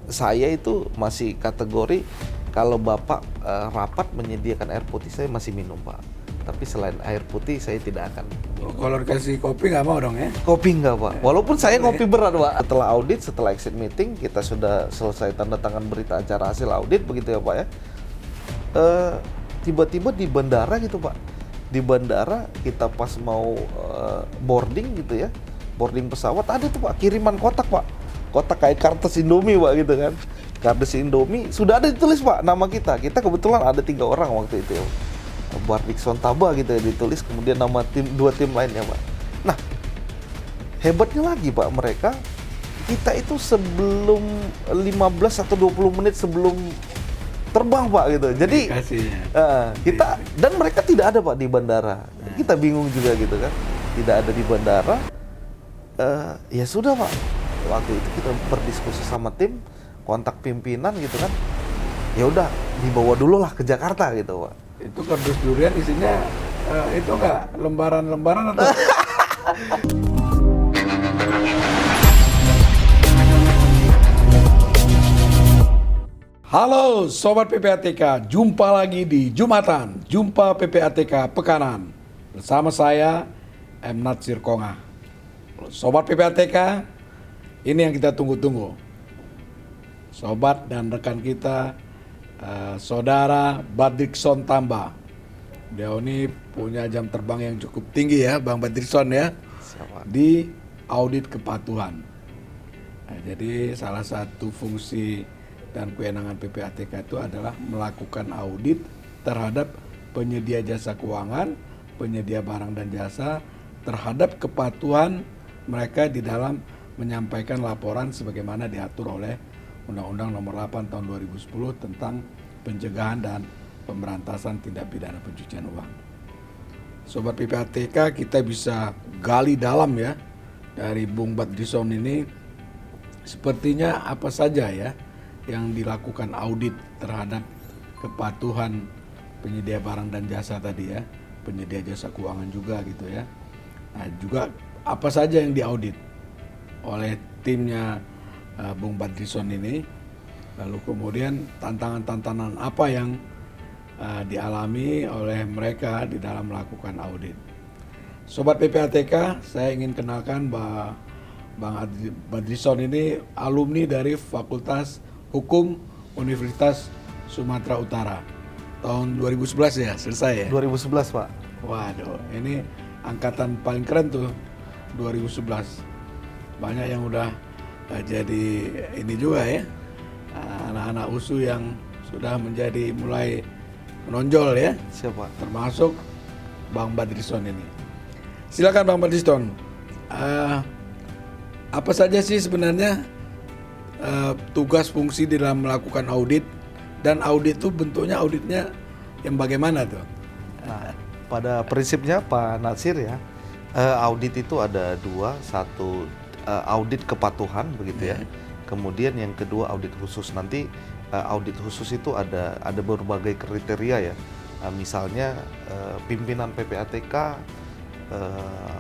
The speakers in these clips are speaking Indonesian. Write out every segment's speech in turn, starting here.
saya itu masih kategori kalau Bapak rapat menyediakan air putih, saya masih minum, Pak. Tapi selain air putih saya tidak akan minum. Kalau dikasih kopi nggak mau dong ya? Kopi enggak, Pak. Walaupun saya ngopi berat, Pak. Setelah audit, setelah exit meeting, kita sudah selesai tanda tangan berita acara hasil audit, begitu ya, Pak ya. Tiba-tiba di bandara gitu, Pak. Di bandara kita pas mau boarding gitu ya, boarding pesawat, ada tuh Pak kiriman kotak, Pak. Kotak kayak kartu Indomie, Pak, gitu kan. Kartu Indomie sudah ada ditulis, Pak, nama kita. Kita kebetulan ada 3 orang waktu itu ya. Bardikson Taba gitu ya ditulis, kemudian nama tim 2 tim lainnya, Pak. Nah, hebatnya lagi, Pak, mereka kita itu sebelum 15 atau 20 menit sebelum terbang, Pak, gitu. Jadi kita dan mereka tidak ada, Pak, di bandara. Kita bingung juga gitu kan. Tidak ada di bandara. Ya sudah, Pak. Waktu itu kita berdiskusi sama tim, kontak pimpinan gitu kan. Ya udah, dibawa dulu lah ke Jakarta gitu, Pak. Itu kardus durian isinya itu enggak lembaran-lembaran atau? Halo Sobat PPATK, jumpa lagi di Jumatan, Jumpa PPATK Pekanan. Bersama saya, M. Natsir Konga. Sobat PPATK, ini yang kita tunggu-tunggu. Sobat dan rekan kita, Saudara Bardikson Tamba. Dia ini punya jam terbang yang cukup tinggi ya, Bang Bardikson ya. Siapa? Di audit kepatuhan. Nah, jadi salah satu fungsi dan kewenangan PPATK itu adalah melakukan audit terhadap penyedia jasa keuangan, penyedia barang dan jasa terhadap kepatuhan mereka di dalam menyampaikan laporan sebagaimana diatur oleh Undang-Undang Nomor 8 Tahun 2010 tentang pencegahan dan pemberantasan tindak pidana pencucian uang. Sobat PPATK, kita bisa gali dalam ya dari Bung Bardikson ini, sepertinya apa saja ya yang dilakukan audit terhadap kepatuhan penyedia barang dan jasa tadi ya, penyedia jasa keuangan juga gitu ya. Nah, juga apa saja yang diaudit oleh timnya Bung Bardikson ini, lalu kemudian tantangan-tantangan apa yang dialami oleh mereka di dalam melakukan audit. Sobat PPATK, saya ingin kenalkan bahwa Bang Bardikson ini alumni dari Fakultas Hukum Universitas Sumatera Utara. Tahun 2011 ya, selesai ya? 2011, Pak. Waduh, ini angkatan paling keren tuh, 2011. Banyak yang udah jadi ini juga ya, anak-anak USU yang sudah menjadi mulai menonjol ya. Siapa? Termasuk Bang Bardikson ini. Silakan Bang Bardikson. Apa saja sih sebenarnya tugas fungsi di dalam melakukan audit, dan audit itu bentuknya auditnya yang bagaimana tuh? Nah, pada prinsipnya Pak Natsir ya, audit itu ada 2, satu audit kepatuhan begitu ya. Kemudian yang kedua audit khusus. Nanti audit khusus itu ada berbagai kriteria ya. Misalnya pimpinan PPATK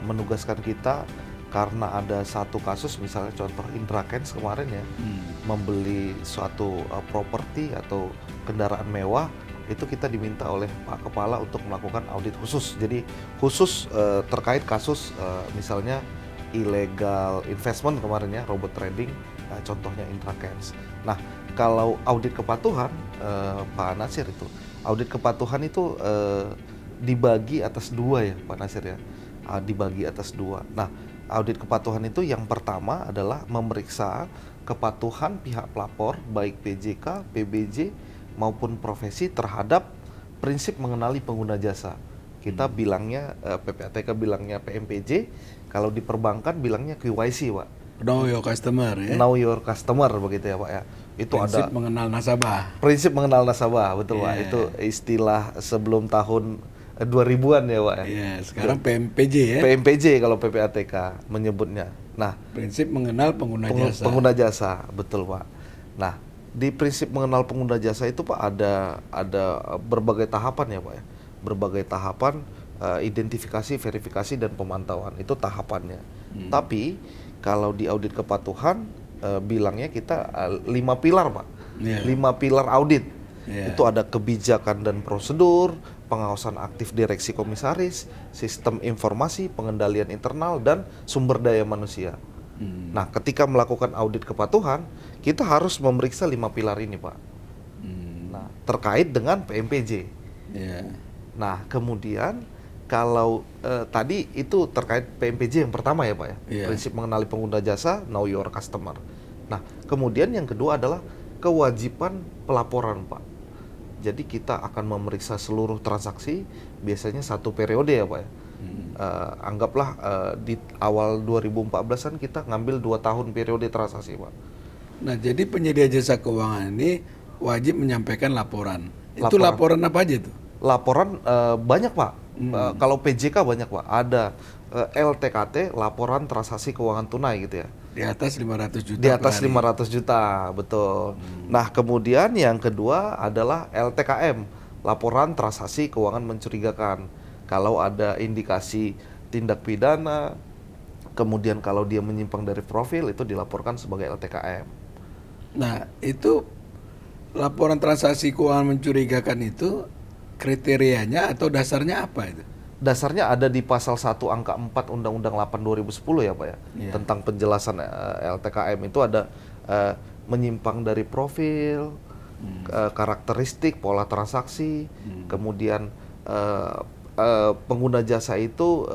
menugaskan kita karena ada satu kasus, misalnya contoh Indra Kents kemarin ya, membeli suatu properti atau kendaraan mewah, itu kita diminta oleh Pak Kepala untuk melakukan audit khusus. Jadi khusus terkait kasus misalnya illegal investment kemarin ya, robot trading, contohnya Indra Kents. Nah, kalau audit kepatuhan, Pak Natsir, itu audit kepatuhan itu dibagi atas 2 ya, Pak Natsir ya, dibagi atas 2. Nah, audit kepatuhan itu yang pertama adalah memeriksa kepatuhan pihak pelapor, baik PJK, PBJ maupun profesi terhadap prinsip mengenali pengguna jasa. Kita bilangnya, PPATK bilangnya PMPJ, kalau di perbankan bilangnya QYC, Pak. Know your customer ya. Know your customer begitu ya, Pak ya. Itu prinsip ada mengenal nasabah. Prinsip mengenal nasabah, betul Pak. Itu istilah sebelum tahun 2000-an ya, Pak ya. Iya, sekarang PMPJ ya. PMPJ kalau PPATK menyebutnya. Nah, prinsip mengenal pengguna jasa. Pengguna jasa, betul Pak. Nah, di prinsip mengenal pengguna jasa itu Pak ada berbagai tahapan ya, Pak ya. Berbagai tahapan identifikasi, verifikasi dan pemantauan. Itu tahapannya. Tapi kalau di audit kepatuhan bilangnya kita 5 pilar Pak. Iya. 5 pilar audit. Iya. Itu ada kebijakan dan prosedur, pengawasan aktif direksi komisaris, sistem informasi, pengendalian internal, dan sumber daya manusia. Nah, ketika melakukan audit kepatuhan, kita harus memeriksa 5 pilar ini Pak. Nah, terkait dengan PMPJ. Iya. Nah, kemudian kalau tadi itu terkait PMPJ yang pertama ya Pak ya, Iya. prinsip mengenali pengguna jasa, know your customer. Nah, kemudian yang kedua adalah kewajiban pelaporan Pak. Jadi kita akan memeriksa seluruh transaksi, biasanya 1 periode ya Pak ya. Anggaplah di awal 2014 kan kita ngambil 2 tahun periode transaksi Pak. Nah, jadi penyedia jasa keuangan ini wajib menyampaikan laporan. Itu Laporan. laporan apa aja tuh? Laporan banyak Pak. Kalau PJK banyak Pak. Ada LTKT, laporan transaksi keuangan tunai gitu ya. Di atas 500 juta. Di atas per hari. 500 juta, betul. Nah, kemudian yang kedua adalah LTKM, laporan transaksi keuangan mencurigakan. Kalau ada indikasi tindak pidana, kemudian kalau dia menyimpang dari profil, itu dilaporkan sebagai LTKM. Nah, itu laporan transaksi keuangan mencurigakan itu kriterianya atau dasarnya apa itu? Dasarnya ada di pasal 1 angka 4 Undang-Undang 8 2010 ya Pak ya. Iya. Tentang penjelasan LTKM itu ada menyimpang dari profil, karakteristik, pola transaksi, kemudian pengguna jasa itu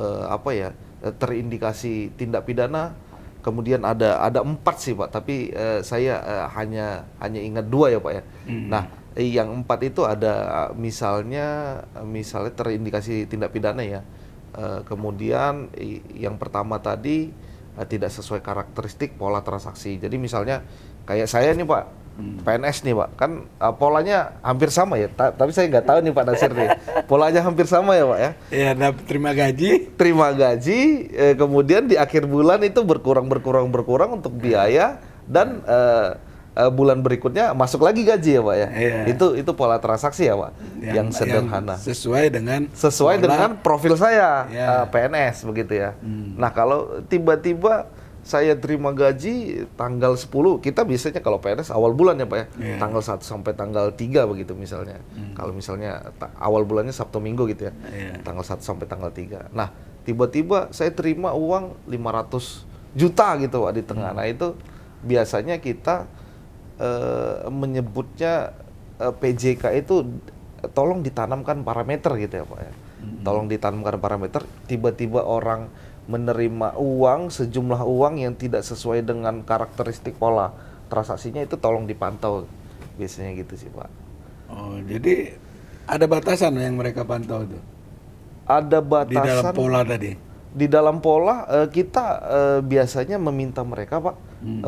terindikasi tindak pidana, kemudian ada 4 sih Pak, tapi saya hanya ingat 2 ya Pak ya. Nah, yang 4 itu ada misalnya terindikasi tindak pidana ya. Kemudian yang pertama tadi tidak sesuai karakteristik pola transaksi. Jadi misalnya kayak saya nih Pak, PNS nih Pak, kan polanya hampir sama ya. Tapi saya nggak tahu nih Pak Nasir nih, polanya hampir sama ya Pak ya. Ya, terima gaji. Terima gaji, kemudian di akhir bulan itu berkurang untuk biaya dan bulan berikutnya masuk lagi gaji ya Pak ya. Iya. Itu pola transaksi ya Pak, yang sederhana. Sesuai dengan Dengan profil saya, Ya. PNS begitu ya. Nah, kalau tiba-tiba saya terima gaji tanggal 10, kita biasanya kalau PNS awal bulan ya Pak ya, Iya. tanggal 1 sampai tanggal 3 begitu misalnya. Kalau misalnya awal bulannya Sabtu Minggu gitu ya, Iya. tanggal 1 sampai tanggal 3. Nah, tiba-tiba saya terima uang 500 juta gitu Pak di tengah. Nah, itu biasanya kita menyebutnya PJK itu tolong ditanamkan parameter gitu ya Pak ya. Tolong ditanamkan parameter, tiba-tiba orang menerima uang, sejumlah uang yang tidak sesuai dengan karakteristik pola transaksinya, itu tolong dipantau. Biasanya gitu sih Pak. Oh, jadi ada batasan yang mereka pantau itu Ada di dalam batasan pola tadi. di dalam pola kita biasanya meminta mereka Pak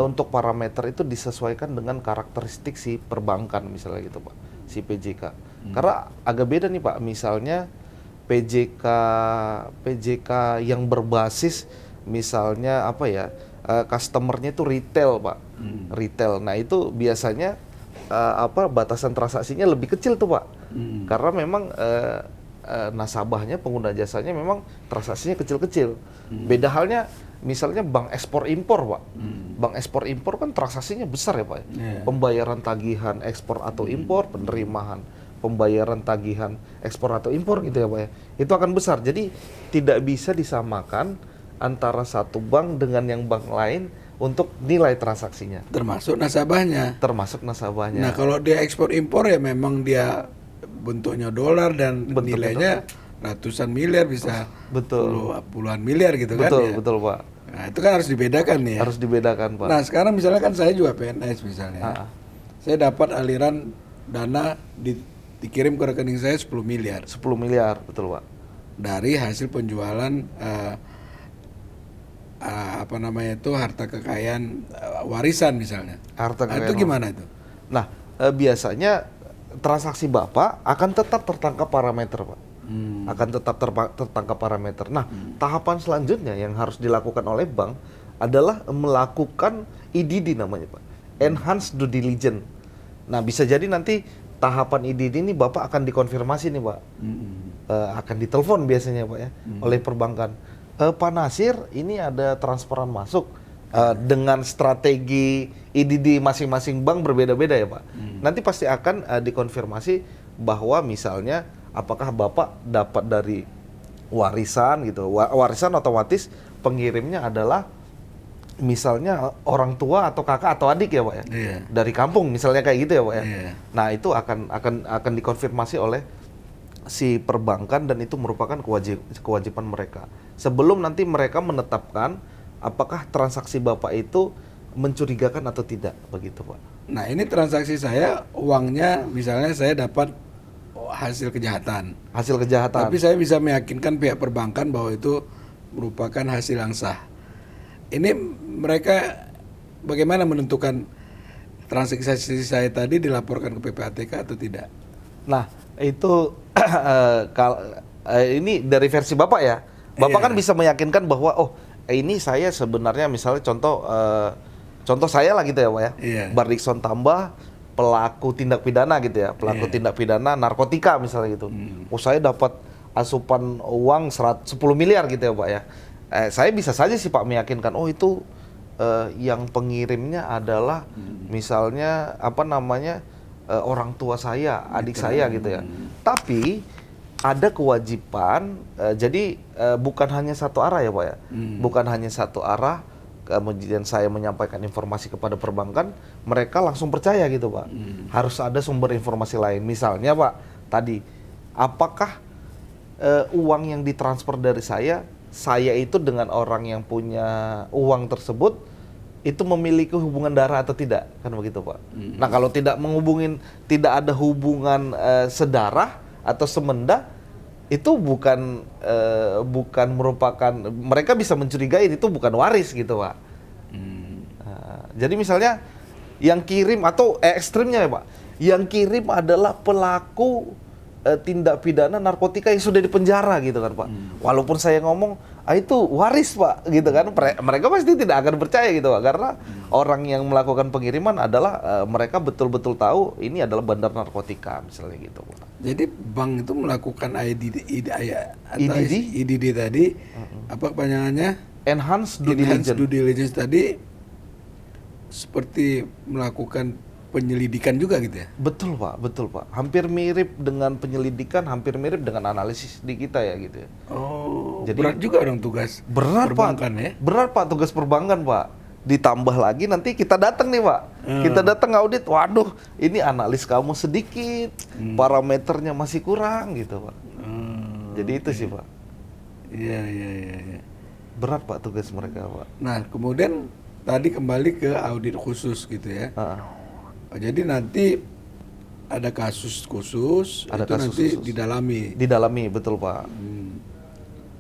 untuk parameter itu disesuaikan dengan karakteristik si perbankan misalnya gitu Pak, si PJK. Karena agak beda nih Pak, misalnya PJK yang berbasis misalnya customernya itu retail Pak, retail. Nah, itu biasanya batasan transaksinya lebih kecil tuh Pak, karena memang nasabahnya, pengguna jasanya memang transaksinya kecil-kecil. Beda halnya misalnya bank ekspor impor Pak. Bank ekspor impor kan transaksinya besar ya Pak. Yeah. Pembayaran tagihan ekspor atau impor, penerimaan pembayaran tagihan ekspor atau impor gitu ya Pak ya. Itu akan besar. Jadi tidak bisa disamakan antara satu bank dengan yang bank lain untuk nilai transaksinya. Termasuk nasabahnya. Nah, kalau dia ekspor impor ya memang dia bentuknya dolar dan nilainya ratusan miliar, bisa puluhan miliar gitu kan ya. Betul Pak. Nah, itu kan harus dibedakan nih ya. Harus dibedakan Pak. Nah, sekarang misalnya kan saya juga PNS misalnya. Saya dapat aliran dana dikirim ke rekening saya 10 miliar. 10 miliar, betul Pak. Dari hasil penjualan harta kekayaan warisan misalnya. Harta kekayaan. Itu gimana itu? Nah, biasanya transaksi Bapak akan tetap tertangkap parameter Pak. Akan tetap tertangkap parameter. Nah, tahapan selanjutnya yang harus dilakukan oleh bank adalah melakukan EDD namanya Pak, Enhanced Due Diligence. Nah, bisa jadi nanti tahapan EDD ini Bapak akan dikonfirmasi nih Pak, akan ditelepon biasanya Pak ya oleh perbankan. Pak Nasir, ini ada transferan masuk dengan strategi IDD masing-masing bank berbeda-beda ya Pak. Nanti pasti akan dikonfirmasi bahwa misalnya apakah Bapak dapat dari warisan gitu. Warisan otomatis pengirimnya adalah misalnya orang tua atau kakak atau adik ya Pak ya. Iya. Dari kampung misalnya kayak gitu ya Pak ya. Iya. Nah, itu akan dikonfirmasi oleh si perbankan dan itu merupakan kewajiban mereka. Sebelum nanti mereka menetapkan apakah transaksi Bapak itu mencurigakan atau tidak, begitu Pak. Nah, ini transaksi saya, uangnya misalnya saya dapat hasil kejahatan. Hasil kejahatan. Tapi saya bisa meyakinkan pihak perbankan bahwa itu merupakan hasil yang sah. Ini mereka bagaimana menentukan transaksi saya tadi dilaporkan ke PPATK atau tidak? Nah, itu ini dari versi Bapak ya. Bapak Iya. kan bisa meyakinkan bahwa ini saya sebenarnya misalnya contoh saya lah gitu ya Pak ya. Iya. Bardikson Tambah pelaku tindak pidana gitu ya. Pelaku tindak pidana narkotika misalnya gitu. Saya dapat asupan uang 10 miliar gitu ya Pak ya. Saya bisa saja sih Pak meyakinkan itu yang pengirimnya adalah misalnya orang tua saya, adik saya gitu ya. Tapi ada kewajiban, jadi bukan hanya satu arah ya Pak ya. Bukan hanya satu arah, kemudian saya menyampaikan informasi kepada perbankan, mereka langsung percaya gitu Pak. Harus ada sumber informasi lain. Misalnya Pak, tadi apakah uang yang ditransfer dari saya itu dengan orang yang punya uang tersebut itu memiliki hubungan darah atau tidak, kan begitu Pak. Nah, kalau tidak ada hubungan sedarah atau semenda, itu bukan merupakan, mereka bisa mencurigai itu bukan waris gitu Pak. Jadi misalnya yang kirim atau ekstrimnya ya Pak, yang kirim adalah pelaku tindak pidana narkotika yang sudah dipenjara gitu kan Pak. Walaupun saya ngomong itu waris Pak gitu kan, mereka pasti tidak akan percaya gitu Pak, karena orang yang melakukan pengiriman adalah mereka betul-betul tahu ini adalah bandar narkotika misalnya gitu Pak. Jadi bank itu melakukan IDD tadi, apa kepanjangannya? Enhanced due diligence tadi, seperti melakukan penyelidikan juga gitu ya? Betul Pak. Hampir mirip dengan penyelidikan, hampir mirip dengan analisis di kita ya gitu ya. Jadi berat juga dong tugas perbankan ya? Berat Pak tugas perbankan Pak. Ditambah lagi nanti kita datang nih Pak. Kita datang audit, waduh ini analis kamu sedikit, parameternya masih kurang gitu Pak. Jadi itu sih Pak. Iya. Berat Pak tugas mereka Pak. Nah kemudian tadi kembali ke audit khusus gitu ya. Jadi nanti ada kasus khusus, ada itu kasus nanti khusus. Didalami, betul Pak.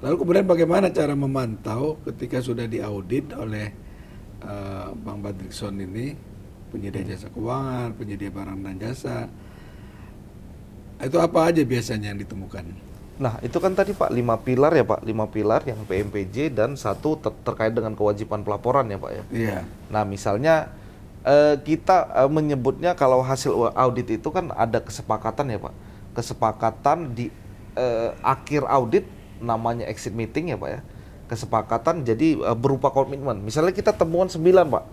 Lalu kemudian bagaimana cara memantau ketika sudah diaudit oleh Bank Bardikson ini, penyedia jasa keuangan, penyedia barang dan jasa, itu apa aja biasanya yang ditemukan? Nah itu kan tadi Pak 5 pilar ya Pak, 5 pilar yang PMPJ dan satu terkait dengan kewajiban pelaporan ya Pak ya. Iya. Nah misalnya kita menyebutnya kalau hasil audit itu kan ada kesepakatan ya Pak. Kesepakatan di akhir audit namanya exit meeting ya Pak ya. Kesepakatan jadi berupa komitmen. Misalnya kita temuan 9 Pak.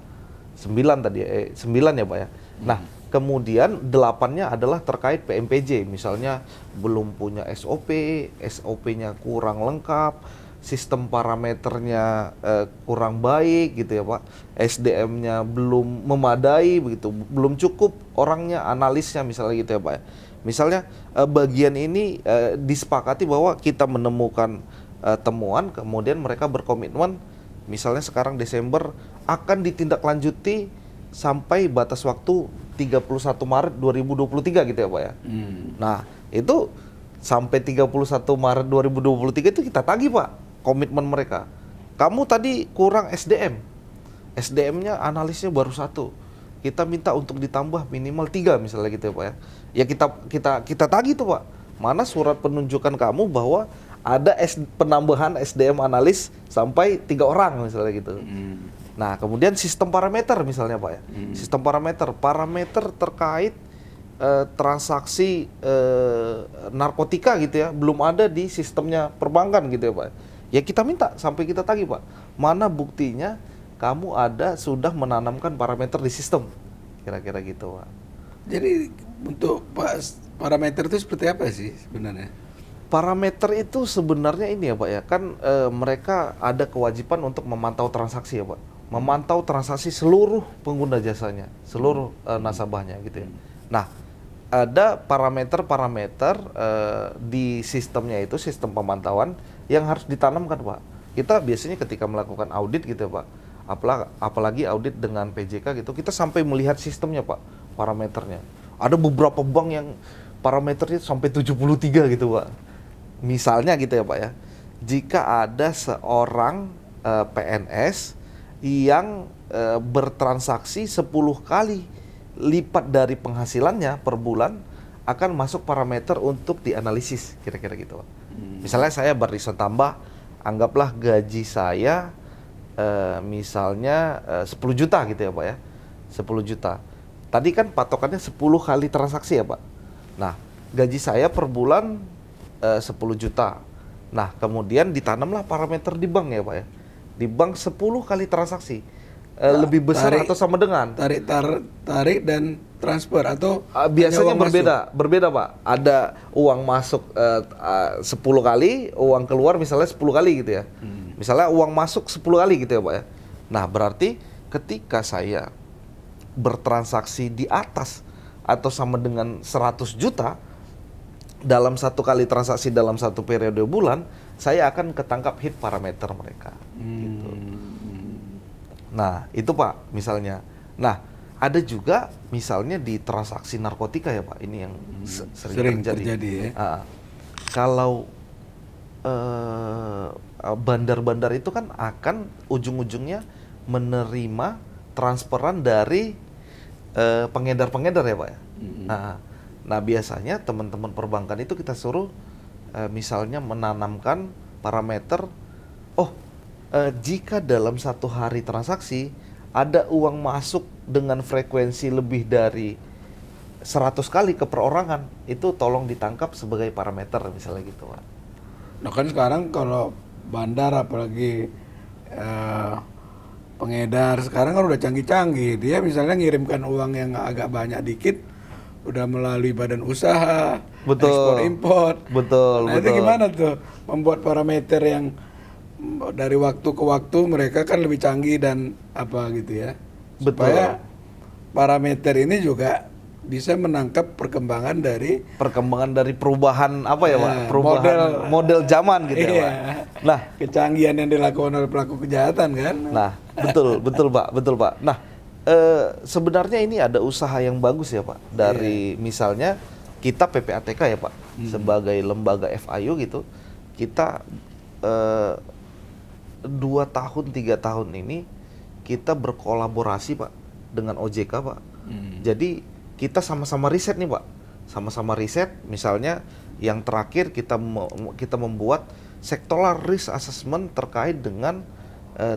9 tadi 9 ya Pak ya. Nah, kemudian 8-nya adalah terkait PMPJ. Misalnya belum punya SOP, SOP-nya kurang lengkap, sistem parameternya kurang baik gitu ya Pak. SDM-nya belum memadai begitu, belum cukup orangnya, analisnya misalnya gitu ya Pak ya. Misalnya bagian ini disepakati bahwa kita menemukan temuan, kemudian mereka berkomitmen misalnya sekarang Desember akan ditindaklanjuti sampai batas waktu 31 Maret 2023 gitu ya Pak ya. Nah, itu sampai 31 Maret 2023 itu kita tagih Pak komitmen mereka. Kamu tadi kurang SDM. SDM-nya analisnya baru 1. Kita minta untuk ditambah minimal 3 misalnya gitu ya Pak ya. Ya kita tagih tuh Pak. Mana surat penunjukan kamu bahwa ada penambahan SDM analis sampai 3 orang misalnya gitu. Nah, kemudian sistem parameter misalnya Pak ya. Sistem parameter terkait transaksi narkotika gitu ya, belum ada di sistemnya perbankan gitu ya Pak. Ya kita minta sampai kita tagih Pak. Mana buktinya kamu sudah menanamkan parameter di sistem. Kira-kira gitu, Pak. Jadi untuk parameter itu seperti apa sih sebenarnya? Parameter itu sebenarnya ini ya Pak ya, kan mereka ada kewajiban untuk memantau transaksi ya Pak. Memantau transaksi seluruh pengguna jasanya, seluruh nasabahnya gitu ya. Nah, ada parameter-parameter di sistemnya itu, sistem pemantauan yang harus ditanamkan Pak. Kita biasanya ketika melakukan audit gitu ya Pak, apalagi audit dengan PJK gitu, kita sampai melihat sistemnya Pak, parameternya. Ada beberapa bank yang parameternya sampai 73 gitu Pak. Misalnya gitu ya Pak ya, jika ada seorang PNS yang bertransaksi 10 kali lipat dari penghasilannya per bulan, akan masuk parameter untuk dianalisis, kira-kira gitu Pak. Misalnya saya barisan tambah, anggaplah gaji saya misalnya 10 juta gitu ya Pak ya, 10 juta. Tadi kan patokannya 10 kali transaksi ya Pak. Nah, gaji saya per bulan 10 juta. Nah, kemudian ditanamlah parameter di bank ya Pak ya. Di bank 10 kali transaksi. Lebih besar atau sama dengan? Tarik dan transfer atau biasanya berbeda Pak. Ada uang masuk 10 kali, uang keluar misalnya 10 kali gitu ya. Misalnya uang masuk 10 kali gitu ya Pak ya. Nah, berarti ketika saya bertransaksi di atas atau sama dengan 100 juta dalam satu kali transaksi dalam satu periode bulan, saya akan ketangkap hit parameter mereka. Gitu. Nah, itu Pak misalnya. Nah, ada juga misalnya di transaksi narkotika ya Pak, ini yang sering terjadi ya. Kalau bandar-bandar itu kan akan ujung-ujungnya menerima transferan dari pengedar-pengedar ya Pak ya. Nah, biasanya teman-teman perbankan itu kita suruh misalnya menanamkan parameter, jika dalam satu hari transaksi ada uang masuk dengan frekuensi lebih dari 100 kali ke perorangan, itu tolong ditangkap sebagai parameter misalnya gitu Pak. Nah kan sekarang kalau bandar apalagi pengedar sekarang kan udah canggih-canggih. Dia misalnya ngirimkan uang yang agak banyak dikit udah melalui badan usaha, ekspor impor. Betul. Itu gimana tuh membuat parameter yang dari waktu ke waktu mereka kan lebih canggih dan apa gitu ya. Supaya parameter ini juga bisa menangkap perkembangan dari perubahan apa ya Pak? Perubahan model zaman gitu ya Pak. Nah, kecanggihan yang dilakukan oleh pelaku kejahatan kan. Nah, betul Pak. Nah, sebenarnya ini ada usaha yang bagus ya Pak dari misalnya kita PPATK ya Pak sebagai lembaga FIU gitu, kita 2 tahun 3 tahun ini kita berkolaborasi Pak dengan OJK Pak. Jadi kita sama-sama riset nih Pak, sama-sama riset. Misalnya yang terakhir kita membuat sectoral risk assessment terkait dengan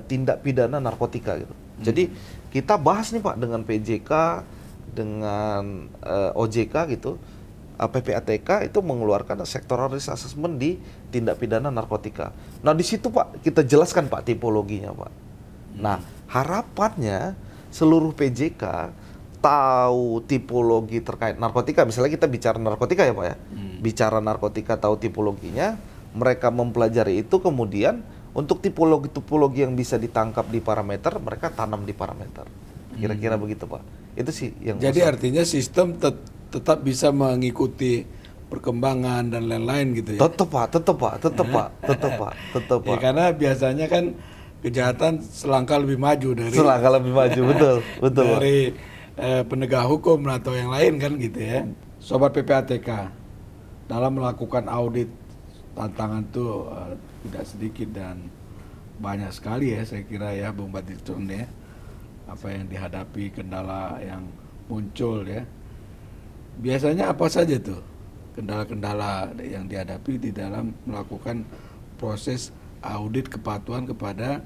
tindak pidana narkotika gitu. Jadi kita bahas nih Pak dengan PJK, dengan OJK gitu, PPATK itu mengeluarkan sectoral risk assessment di tindak pidana narkotika. Nah di situ Pak kita jelaskan Pak tipologinya Pak. Nah harapannya seluruh PJK tahu tipologi terkait narkotika. Misalnya kita bicara narkotika ya Pak ya, bicara narkotika tahu tipologinya, mereka mempelajari itu, kemudian untuk tipologi yang bisa ditangkap di parameter, mereka tanam di parameter. Kira-kira begitu Pak. Itu sih yang jadi artinya sistem tetap bisa mengikuti perkembangan dan lain-lain gitu ya. Tetap Pak. Ya, karena biasanya kan kejahatan selangkah lebih maju dari betul dari penegak hukum atau yang lain kan gitu ya. Sobat PPATK, dalam melakukan audit tantangan tuh tidak sedikit dan banyak sekali ya saya kira ya Bung Badminton ya, apa yang dihadapi, kendala yang muncul ya. Biasanya apa saja tuh kendala-kendala yang dihadapi di dalam melakukan proses audit kepatuhan kepada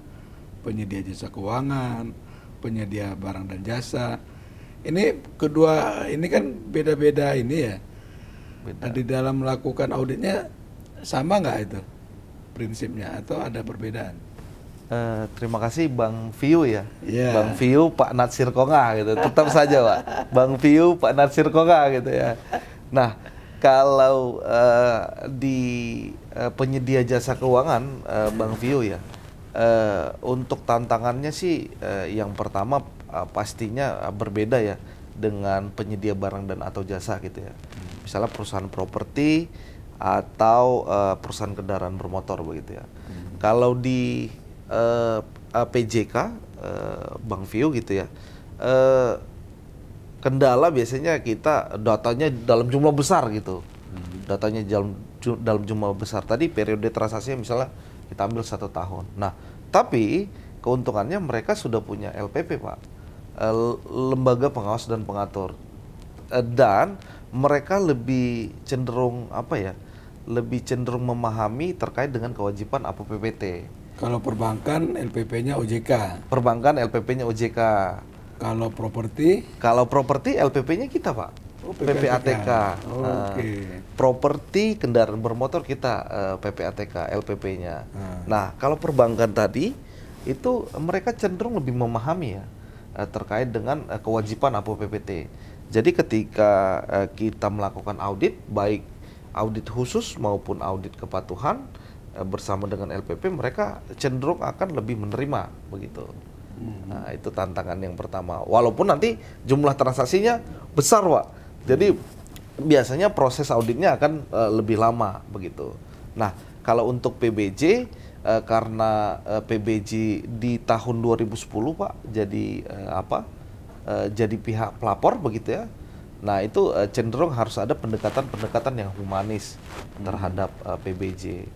penyedia jasa keuangan, penyedia barang dan jasa. Ini kedua ini kan beda-beda ini ya. Nah, di dalam melakukan auditnya sama nggak itu prinsipnya atau ada perbedaan? Terima kasih Bang Viu ya. Iya. Bang Viu Pak Natsir Konga gitu. Tetap saja Pak. Bang Viu Pak Natsir Konga gitu ya. Nah, kalau di penyedia jasa keuangan Bang Viu ya, untuk tantangannya sih yang pertama pastinya berbeda ya dengan penyedia barang dan atau jasa gitu ya. Misalnya perusahaan properti atau perusahaan kendaraan bermotor begitu ya. Kalau di PJK Bang Viu gitu ya, kendala biasanya kita datanya dalam jumlah besar gitu, datanya dalam jumlah besar. Tadi periode transaksinya misalnya kita ambil 1 tahun. Nah, tapi keuntungannya mereka sudah punya LPP Pak, lembaga pengawas dan pengatur, dan mereka lebih cenderung lebih cenderung memahami terkait dengan kewajiban APO PPT. Kalau perbankan LPP-nya OJK. Perbankan LPP-nya OJK. Kalau properti? Kalau properti LPP-nya kita Pak. PPATK. Properti kendaraan bermotor kita PPATK LPP-nya. Nah, kalau perbankan tadi itu mereka cenderung lebih memahami ya terkait dengan kewajiban APO PPT. Jadi ketika kita melakukan audit, baik audit khusus maupun audit kepatuhan bersama dengan LPP, mereka cenderung akan lebih menerima begitu. Nah, itu tantangan yang pertama. Walaupun nanti jumlah transaksinya besar, Pak. Jadi biasanya proses auditnya akan lebih lama begitu. Nah, kalau untuk PBJ karena PBJ di tahun 2010, Pak, jadi jadi pihak pelapor begitu ya. Nah, itu cenderung harus ada pendekatan-pendekatan yang humanis terhadap PBJ.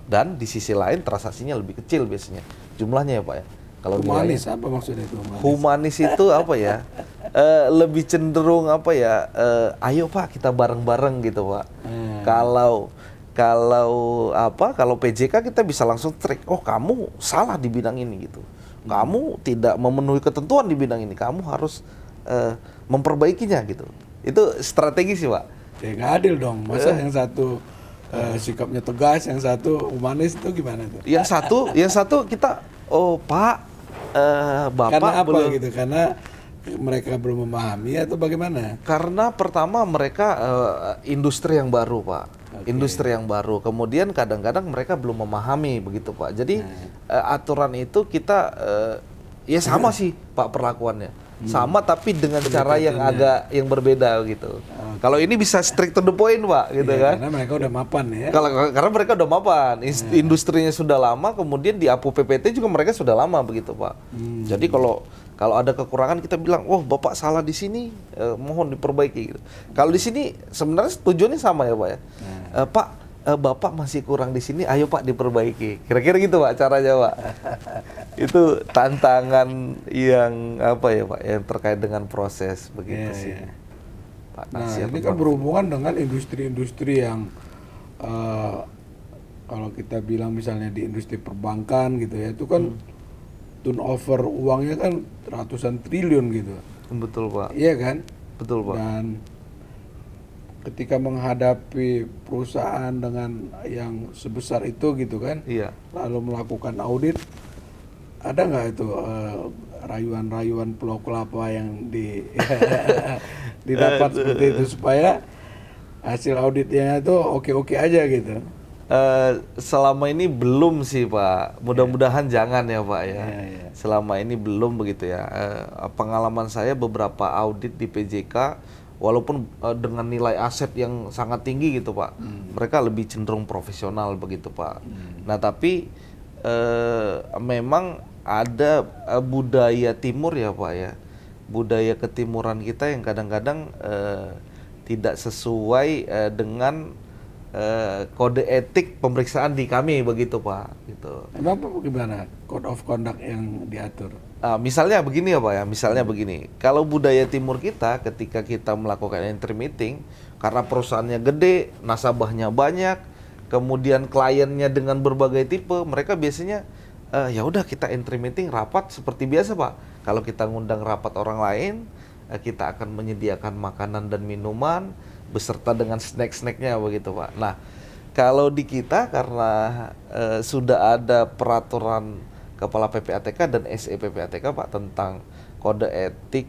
Dan di sisi lain transaksinya lebih kecil biasanya jumlahnya ya Pak ya. Kalau humanis apa maksudnya itu? Humanis itu apa ya? Lebih cenderung ayo Pak kita bareng-bareng gitu Pak. Kalau PJK kita bisa langsung track, oh kamu salah di bidang ini gitu. Kamu tidak memenuhi ketentuan di bidang ini, kamu harus memperbaikinya gitu. Itu strategi sih Pak. Ya nggak adil dong, masa yang satu sikapnya tegas, yang satu humanis, itu gimana tuh? Yang satu kita, oh Pak, Bapak karena apa belum, gitu? Karena mereka belum memahami atau bagaimana? Karena pertama mereka industri yang baru Pak, industri yang baru. Kemudian kadang-kadang mereka belum memahami begitu Pak. Jadi aturan itu kita ya sama sih Pak perlakuannya. Sama tapi dengan cara yang yang berbeda gitu. Kalau ini bisa strict to the point Pak gitu kan. Karena mereka udah mapan ya. Karena mereka udah mapan, industrinya sudah lama, kemudian di APO PPT juga mereka sudah lama begitu Pak. Jadi kalau ada kekurangan kita bilang, oh Bapak salah di sini, mohon diperbaiki gitu. Kalau di sini sebenarnya tujuannya sama ya Pak ya. Pak, Bapak masih kurang di sini, ayo Pak diperbaiki. Kira-kira gitu Pak caranya Pak. Itu tantangan yang Pak yang terkait dengan proses begitu sih. Pak, nah ini kan berhubungan dengan industri-industri yang kalau kita bilang misalnya di industri perbankan gitu ya, itu kan turnover uangnya kan ratusan triliun gitu. Betul Pak. Iya kan? Betul Pak. Dan ketika menghadapi perusahaan dengan yang sebesar itu gitu kan, lalu melakukan audit, ada nggak itu rayuan-rayuan pulau kelapa yang didapat seperti itu supaya hasil auditnya itu oke-oke aja gitu? Selama ini belum sih Pak. Mudah-mudahan jangan ya Pak ya. Selama ini belum begitu ya. Pengalaman saya beberapa audit di PJK, walaupun dengan nilai aset yang sangat tinggi gitu Pak, mereka lebih cenderung profesional begitu Pak. Nah tapi memang ada budaya timur ya Pak ya, budaya ketimuran kita yang kadang-kadang tidak sesuai dengan kode etik pemeriksaan di kami begitu Pak. Gitu. Emang bagaimana code of conduct yang diatur? Misalnya begini ya Pak ya, misalnya begini, kalau budaya timur kita ketika kita melakukan entry meeting, karena perusahaannya gede, nasabahnya banyak, kemudian kliennya dengan berbagai tipe, mereka biasanya ya udah kita entry meeting rapat seperti biasa Pak. Kalau kita ngundang rapat orang lain, kita akan menyediakan makanan dan minuman beserta dengan snack-snacknya begitu Pak. Nah, kalau di kita karena sudah ada peraturan Kepala PPATK dan SE PPATK Pak tentang kode etik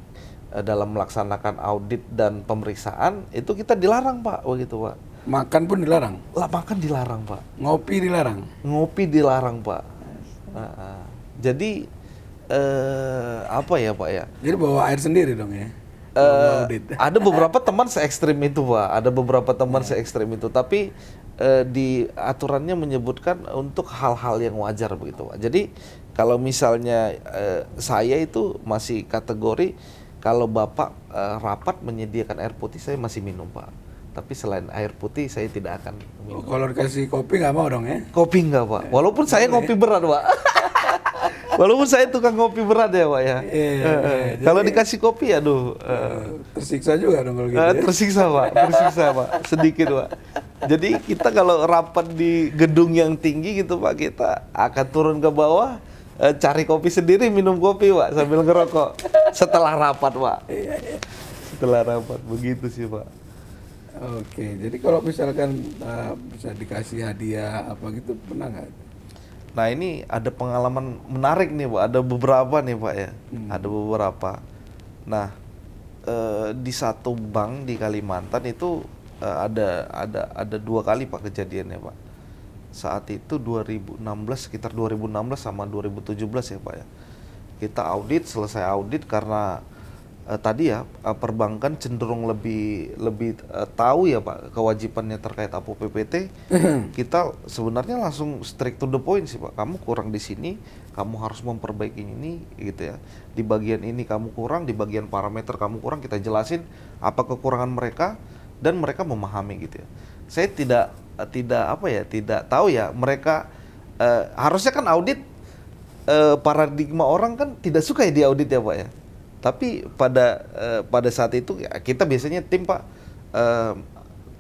dalam melaksanakan audit dan pemeriksaan, itu kita dilarang Pak, begitu Pak. Makan pun dilarang. Lah makan dilarang Pak. Ngopi dilarang. Ngopi dilarang Pak. Jadi apa ya Pak ya? Jadi bawa air sendiri dong ya. Ada beberapa teman se-ekstrim itu Pak. Ada beberapa teman se-ekstrim itu. Tapi di aturannya menyebutkan untuk hal-hal yang wajar begitu Pak. Jadi kalau misalnya saya itu masih kategori kalau Bapak rapat menyediakan air putih, saya masih minum Pak. Tapi selain air putih saya tidak akan minum. Kalau dikasih kopi nggak mau dong ya? Kopi nggak Pak. Walaupun saya ngopi berat Pak. Walaupun saya tukang ngopi berat ya Pak ya. Kalau dikasih kopi aduh. Tersiksa juga dong kalau gitu ya? Tersiksa Pak. Sedikit Pak. Jadi kita kalau rapat di gedung yang tinggi gitu Pak, kita akan turun ke bawah, cari kopi sendiri, minum kopi Pak, sambil ngerokok. Setelah rapat Pak. Setelah rapat, begitu sih Pak. Oke, jadi kalau misalkan bisa dikasih hadiah apa gitu, pernah nggak? Nah ini ada pengalaman menarik nih Pak, ada beberapa nih Pak ya, ada beberapa. Nah di satu bank di Kalimantan itu ada 2 kali Pak kejadiannya Pak. Saat itu 2016, sekitar 2016 sama 2017 ya Pak ya. Kita selesai audit karena tadi ya perbankan cenderung lebih tahu ya Pak kewajibannya terkait APO PPT. Kita sebenarnya langsung strict to the point sih Pak. Kamu kurang di sini, kamu harus memperbaiki ini gitu ya. Di bagian ini kamu kurang, di bagian parameter kamu kurang, kita jelasin apa kekurangan mereka dan mereka memahami gitu ya. Saya tidak tahu ya mereka harusnya kan audit paradigma orang kan tidak suka ya di audit ya Pak ya. Tapi pada saat itu ya, kita biasanya tim Pak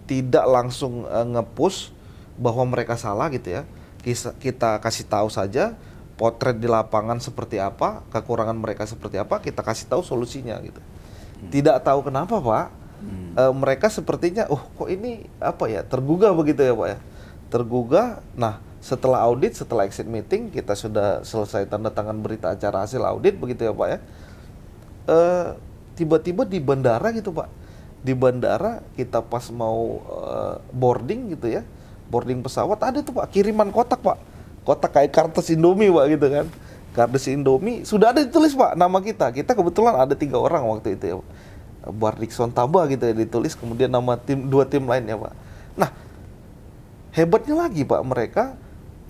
tidak langsung nge-push bahwa mereka salah gitu ya. Kita kasih tahu saja potret di lapangan seperti apa, kekurangan mereka seperti apa, kita kasih tahu solusinya gitu. Tidak tahu kenapa Pak, mereka sepertinya kok ini apa ya, tergugah begitu ya Pak ya. Tergugah. Nah, setelah audit, setelah exit meeting, kita sudah selesai tanda tangan berita acara hasil audit begitu ya Pak ya. Tiba-tiba di bandara gitu Pak, di bandara kita pas mau boarding gitu ya, boarding pesawat, ada tuh Pak kiriman kotak Pak, kotak kayak kartes Indomie Pak gitu kan, kartes Indomie sudah ada ditulis Pak nama kita kebetulan ada 3 orang waktu itu ya Pak. Bardikson Taba gitu ya ditulis, kemudian nama 2 tim lainnya Pak. Nah hebatnya lagi Pak, mereka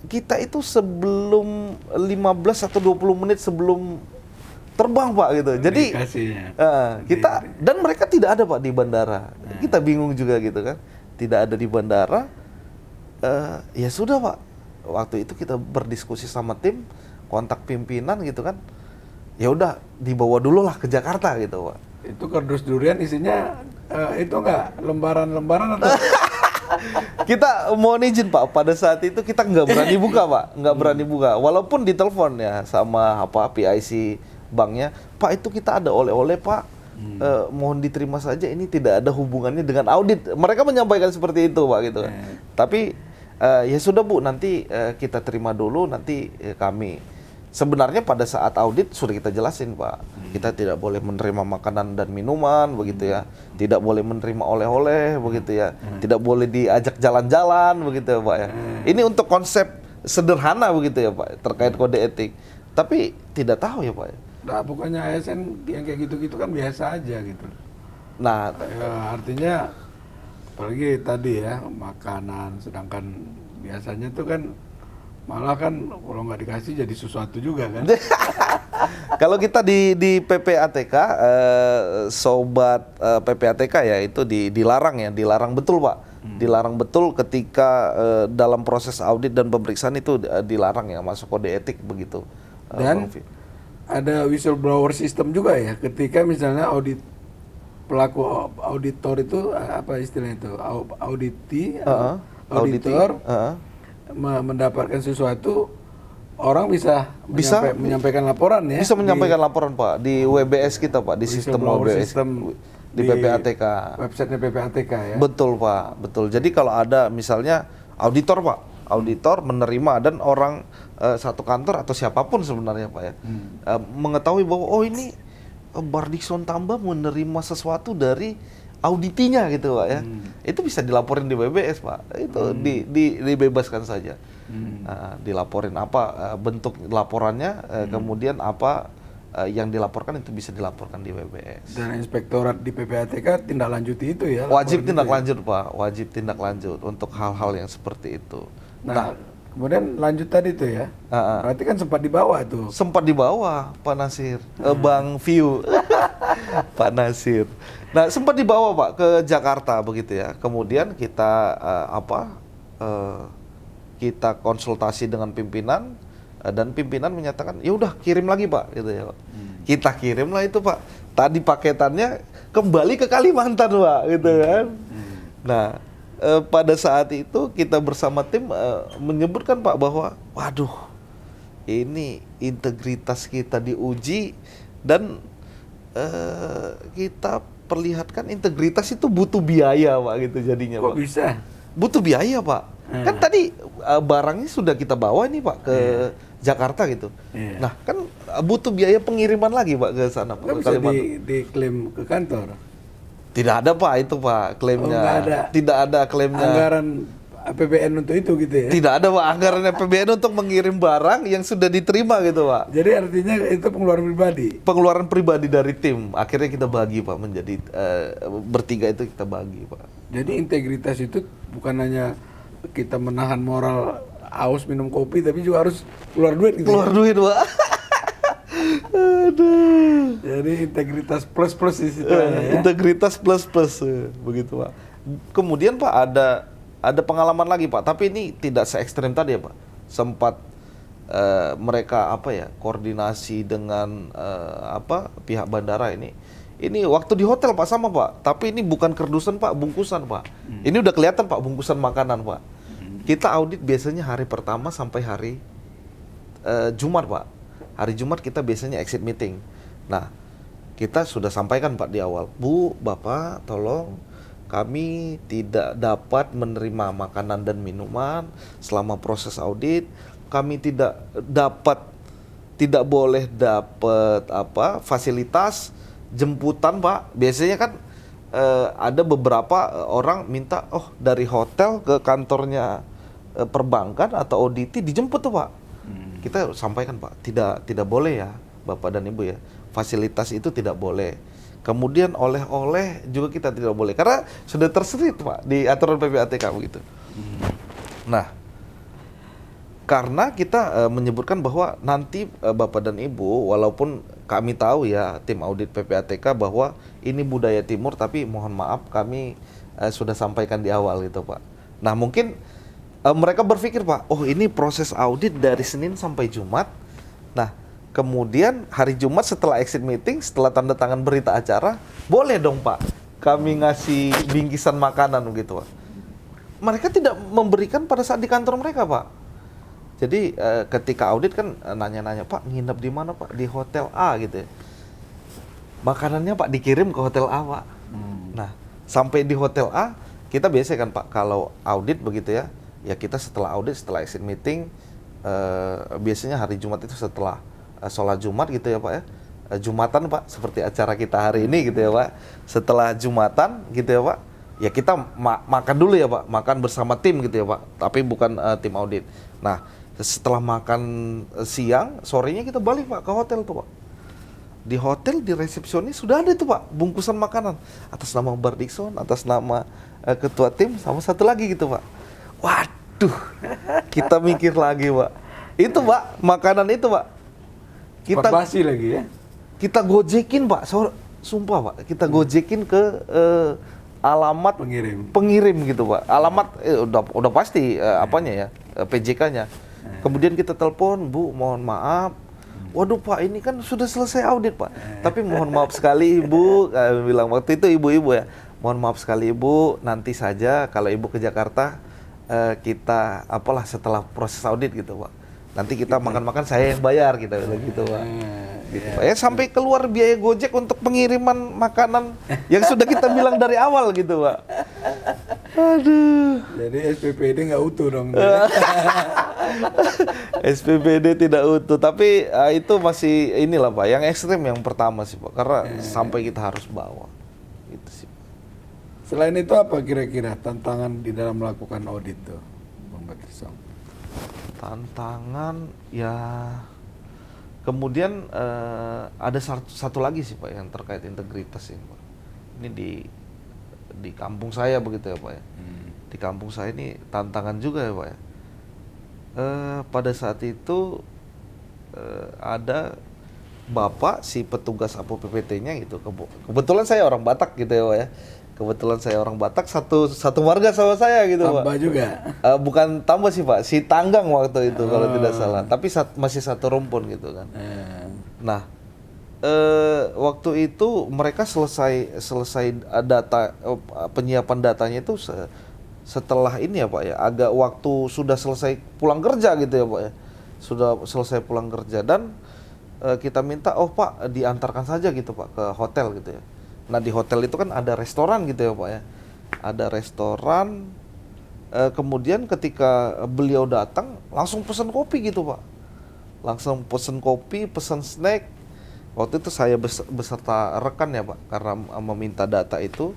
kita itu sebelum 15 atau 20 menit sebelum terbang Pak gitu. Jadi kita dan mereka tidak ada Pak di bandara. Kita bingung juga gitu kan. Tidak ada di bandara. Ya sudah Pak. Waktu itu kita berdiskusi sama tim, kontak pimpinan gitu kan. Ya udah dibawa dulu lah ke Jakarta gitu Pak. Itu kardus durian isinya itu enggak lembaran-lembaran atau Kita mohon izin Pak, pada saat itu kita nggak berani buka Pak, nggak berani buka. Walaupun ditelepon ya sama PIC banknya, Pak itu kita ada oleh-oleh Pak, mohon diterima saja, ini tidak ada hubungannya dengan audit. Mereka menyampaikan seperti itu Pak gitu. Tapi ya sudah Bu, nanti kita terima dulu, nanti kami. Sebenarnya pada saat audit sudah kita jelasin Pak, kita tidak boleh menerima makanan dan minuman begitu ya, tidak boleh menerima oleh-oleh begitu ya, tidak boleh diajak jalan-jalan begitu ya Pak ya. Ini untuk konsep sederhana begitu ya Pak terkait kode etik. Tapi tidak tahu ya Pak ya. Nah, pokoknya ASN yang kayak gitu-gitu kan biasa aja gitu. Nah, ya, artinya apalagi tadi ya makanan, sedangkan biasanya tuh kan malah kan kalau nggak dikasih jadi sesuatu juga kan. Kalau kita di PPATK, sobat PPATK ya itu dilarang ya, dilarang betul Pak. Dilarang betul ketika dalam proses audit dan pemeriksaan itu dilarang ya masuk kode etik begitu. Dan ada whistleblower system juga ya, ketika misalnya pelaku auditor itu apa istilahnya itu, auditor mendapatkan sesuatu, orang bisa menyampaikan laporan ya. Bisa menyampaikan laporan Pak di WBS kita Pak, di sistem WBS di PPATK. Websitenya PPATK ya. Betul Pak, betul. Jadi kalau ada misalnya auditor Pak, auditor menerima dan orang satu kantor atau siapapun sebenarnya Pak ya, mengetahui bahwa oh ini Bardikson Tamba menerima sesuatu dari auditinya gitu Pak ya. Itu bisa dilaporin di BBS Pak. Itu dibebaskan saja. Dilaporin apa bentuk laporannya, kemudian apa yang dilaporkan itu bisa dilaporkan di BBS. Dan inspektorat di PPATK tindak lanjuti itu ya? Wajib tindak lanjut Pak, wajib tindak lanjut untuk hal-hal yang seperti itu. Nah, kemudian lanjut tadi tuh ya, berarti kan sempat dibawa tuh. Sempat dibawa Pak Nasir, Bang View, Pak Nasir. Nah sempat dibawa Pak ke Jakarta begitu ya. Kemudian kita kita konsultasi dengan pimpinan. Dan pimpinan menyatakan ya udah kirim lagi Pak gitu ya Pak. Kita kirim lah itu Pak. Tadi paketannya kembali ke Kalimantan Pak gitu kan. Nah pada saat itu kita bersama tim menyebutkan Pak bahwa waduh ini integritas kita diuji dan kita perlihatkan integritas itu butuh biaya Pak gitu jadinya Pak. Kok bisa? Butuh biaya Pak. Kan tadi barangnya sudah kita bawa ini Pak ke Jakarta gitu. Nah kan butuh biaya pengiriman lagi Pak ke sana Pak. Nggak bisa diklaim ke kantor? Tidak ada Pak itu Pak klaimnya. Nggak ada. Tidak ada klaimnya. Anggaran APBN untuk itu gitu ya? Tidak ada Pak anggaran APBN untuk mengirim barang yang sudah diterima gitu Pak. Jadi artinya itu pengeluaran pribadi? Pengeluaran pribadi dari tim. Akhirnya kita bagi Pak menjadi bertiga itu kita bagi Pak. Jadi integritas itu bukan hanya kita menahan moral haus minum kopi, tapi juga harus keluar duit gitu. Keluar duit Pak. Aduh. Jadi integritas plus di situ ya. Integritas plus begitu Pak. Kemudian Pak ada pengalaman lagi Pak, tapi ini tidak se ekstrem tadi ya Pak. Sempat mereka koordinasi dengan pihak bandara ini. Ini waktu di hotel Pak sama Pak, tapi ini bukan kerdusan Pak, bungkusan Pak. Ini udah kelihatan Pak bungkusan makanan Pak. Kita audit biasanya hari pertama sampai hari Jumat Pak. Hari Jumat kita biasanya exit meeting. Nah, kita sudah sampaikan Pak di awal, Bu, Bapak, tolong kami tidak dapat menerima makanan dan minuman selama proses audit. Kami tidak boleh dapat fasilitas jemputan Pak. Biasanya kan ada beberapa orang minta dari hotel ke kantornya perbankan atau auditi dijemput tuh Pak. Kita sampaikan Pak, tidak boleh ya Bapak dan Ibu ya. Fasilitas itu tidak boleh. Kemudian oleh-oleh juga kita tidak boleh karena sudah terserit Pak di aturan PPATK begitu. Nah, karena kita menyebutkan bahwa nanti Bapak dan Ibu, walaupun kami tahu ya tim audit PPATK bahwa ini budaya timur, tapi mohon maaf kami sudah sampaikan di awal itu Pak. Nah mungkin mereka berpikir Pak, ini proses audit dari Senin sampai Jumat. Nah kemudian hari Jumat setelah exit meeting, setelah tanda tangan berita acara, boleh dong Pak kami ngasih bingkisan makanan begitu Pak. Mereka tidak memberikan pada saat di kantor mereka Pak. Jadi ketika audit kan nanya-nanya, Pak nginep di mana Pak? Di hotel A gitu ya. Makanannya Pak dikirim ke hotel A Pak. Nah sampai di hotel A, kita biasa kan Pak kalau audit begitu ya. Ya kita setelah audit, setelah exit meeting, biasanya hari Jumat itu setelah sholat Jumat gitu ya Pak ya. Jumatan Pak, seperti acara kita hari ini gitu ya Pak. Setelah Jumatan gitu ya Pak, ya kita makan dulu ya Pak. Makan bersama tim gitu ya Pak. Tapi bukan tim audit. Nah setelah makan siang, sorenya kita balik Pak ke hotel tuh Pak. Di hotel, di resepsionis sudah ada tuh Pak bungkusan makanan atas nama Bardikson, atas nama ketua tim, sama satu lagi gitu Pak. Waduh, kita mikir lagi Pak. Itu Pak, makanan itu Pak. Kita basi lagi ya. Kita gojekin Pak, sumpah Pak. Kita gojekin ke alamat pengirim gitu Pak. Alamat udah pasti apanya ya, PJK-nya. Kemudian kita telepon, Bu, mohon maaf. Waduh Pak, ini kan sudah selesai audit Pak. Tapi mohon maaf sekali Ibu, bilang waktu itu ibu-ibu ya. Mohon maaf sekali Ibu, nanti saja kalau Ibu ke Jakarta kita setelah proses audit gitu Pak. Nanti kita makan-makan saya yang bayar kita gitu Pak. Gitu Pak. Ya sampai keluar biaya Gojek untuk pengiriman makanan yang sudah kita bilang dari awal gitu Pak. Aduh. Jadi SPPD nggak utuh dong. SPBD tidak utuh, tapi itu masih inilah Pak, yang ekstrim yang pertama sih Pak, karena sampai kita harus bawa, gitu sih. Selain itu apa kira-kira tantangan di dalam melakukan audit tuh, Bang Patrisong? Tantangan ya, kemudian ada satu lagi sih Pak yang terkait integritas ini Pak. Ini di kampung saya begitu ya Pak ya. Di kampung saya ini tantangan juga ya Pak ya. Pada saat itu ada bapak si petugas Satpol PP-nya gitu. Kebetulan saya orang Batak gitu ya Pak ya. Kebetulan saya orang Batak, satu warga sama saya gitu Pak. Tambah juga? Bukan tambah sih Pak, si Tanggang waktu itu kalau tidak salah. Tapi masih satu rumpun gitu kan. Nah, waktu itu mereka selesai data penyiapan datanya itu setelah ini ya Pak ya, agak waktu sudah selesai pulang kerja gitu ya Pak ya. Sudah selesai pulang kerja dan kita minta, oh Pak diantarkan saja gitu Pak ke hotel gitu ya. Nah di hotel itu kan ada restoran gitu ya Pak ya. Ada restoran, kemudian ketika beliau datang langsung pesen kopi gitu Pak. Langsung pesen kopi, pesen snack. Waktu itu saya beserta rekan ya Pak, karena meminta data itu.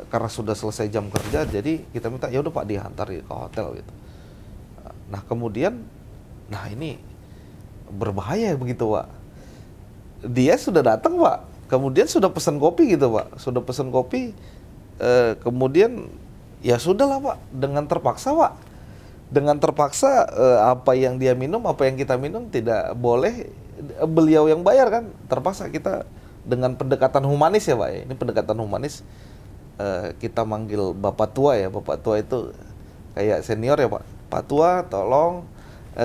Karena sudah selesai jam kerja, jadi kita minta ya udah Pak diantar ke hotel gitu. Nah kemudian, nah ini berbahaya begitu Pak. Dia sudah datang Pak, kemudian sudah pesan kopi gitu Pak, sudah pesan kopi, kemudian ya sudahlah Pak, dengan terpaksa Pak, dengan terpaksa apa yang dia minum, apa yang kita minum tidak boleh beliau yang bayar kan, terpaksa kita. Dengan pendekatan humanis ya Pak ya, ini pendekatan humanis, kita manggil Bapak Tua ya, Bapak Tua itu kayak senior ya Pak. Pak Tua tolong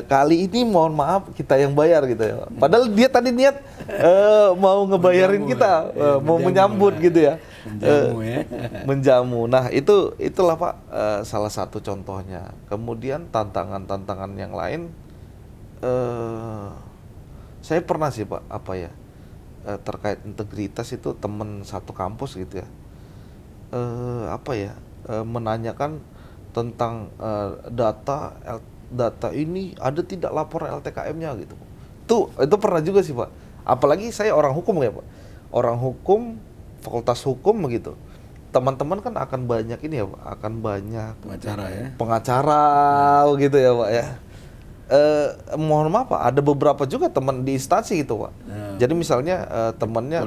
kali ini mohon maaf kita yang bayar gitu ya Pak. Padahal dia tadi niat mau ngebayarin kita, mau menyambut gitu ya. Menjamu ya. Menjamu. Nah itulah Pak salah satu contohnya. Kemudian tantangan yang lain, saya pernah sih Pak terkait integritas itu teman satu kampus gitu ya, menanyakan tentang data ini ada tidak laporan LTKM-nya gitu. Itu pernah juga sih Pak. Apalagi saya orang hukum ya Pak, orang hukum, fakultas hukum begitu. Teman-teman kan akan banyak ini ya Pak, akan banyak pengacara gitu ya Pak ya. Mohon maaf Pak, ada beberapa juga teman di instansi gitu Pak. Jadi misalnya temannya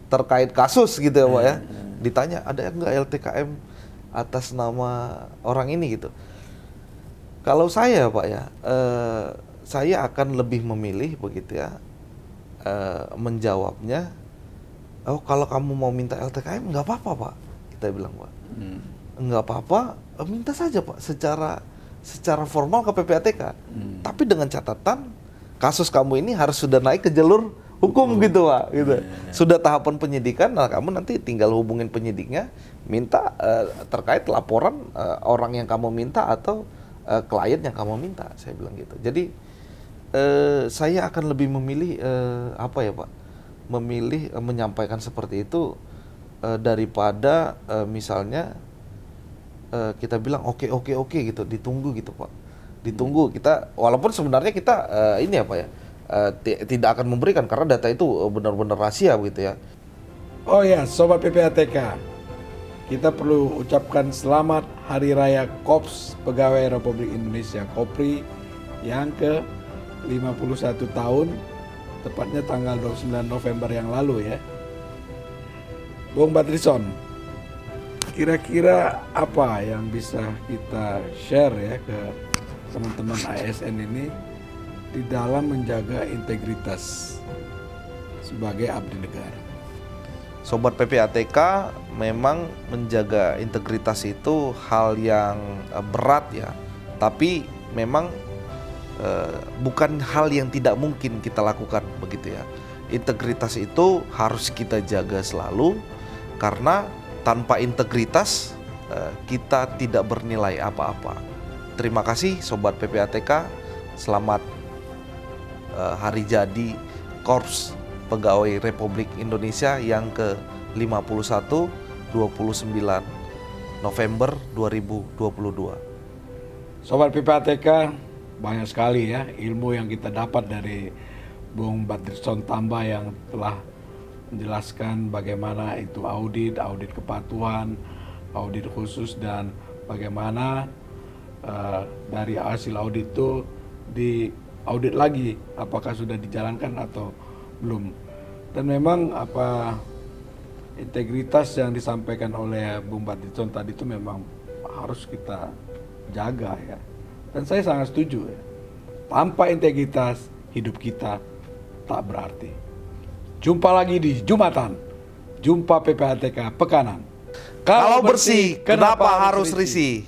terkait kasus gitu ya Pak ya, ditanya ada nggak LTKM atas nama orang ini gitu. Kalau saya Pak ya, saya akan lebih memilih begitu ya, menjawabnya, oh kalau kamu mau minta LTKM nggak apa-apa Pak, kita bilang Pak, nggak apa-apa, minta saja Pak secara formal ke PPATK, tapi dengan catatan kasus kamu ini harus sudah naik ke jalur hukum gitu Pak, gitu. Sudah tahapan penyidikan, nah kamu nanti tinggal hubungin penyidiknya, minta terkait laporan orang yang kamu minta atau klien yang kamu minta, saya bilang gitu. Jadi saya akan lebih memilih memilih menyampaikan seperti itu daripada misalnya kita bilang oke gitu, ditunggu gitu Pak, ditunggu kita, walaupun sebenarnya kita ini apa ya, tidak akan memberikan karena data itu benar-benar rahasia begitu ya. Oh ya, Sobat PPATK, kita perlu ucapkan selamat Hari Raya Korps Pegawai Republik Indonesia Kopri yang ke-51 tahun, tepatnya tanggal 29 November yang lalu ya. Bung Patrisson, kira-kira apa yang bisa kita share ya ke teman-teman ASN ini di dalam menjaga integritas sebagai abdi negara? Sobat PPATK, memang menjaga integritas itu hal yang berat ya, tapi memang bukan hal yang tidak mungkin kita lakukan begitu ya. Integritas itu harus kita jaga selalu, karena tanpa integritas kita tidak bernilai apa-apa. Terima kasih Sobat PPATK, selamat hari jadi Korps Pegawai Republik Indonesia yang ke-51, 29 November 2022. Sobat PPATK, banyak sekali ya ilmu yang kita dapat dari Bung Badrison Tamba yang telah menjelaskan bagaimana itu audit kepatuhan, audit khusus, dan bagaimana dari hasil audit itu diaudit lagi apakah sudah dijalankan atau belum. Dan memang integritas yang disampaikan oleh Bung Badrison tadi itu memang harus kita jaga ya. Dan saya sangat setuju ya. Tanpa integritas hidup kita tak berarti. Jumpa lagi di Jumatan. Jumpa PPATK Pekanan. Kalau bersih, kenapa harus risih?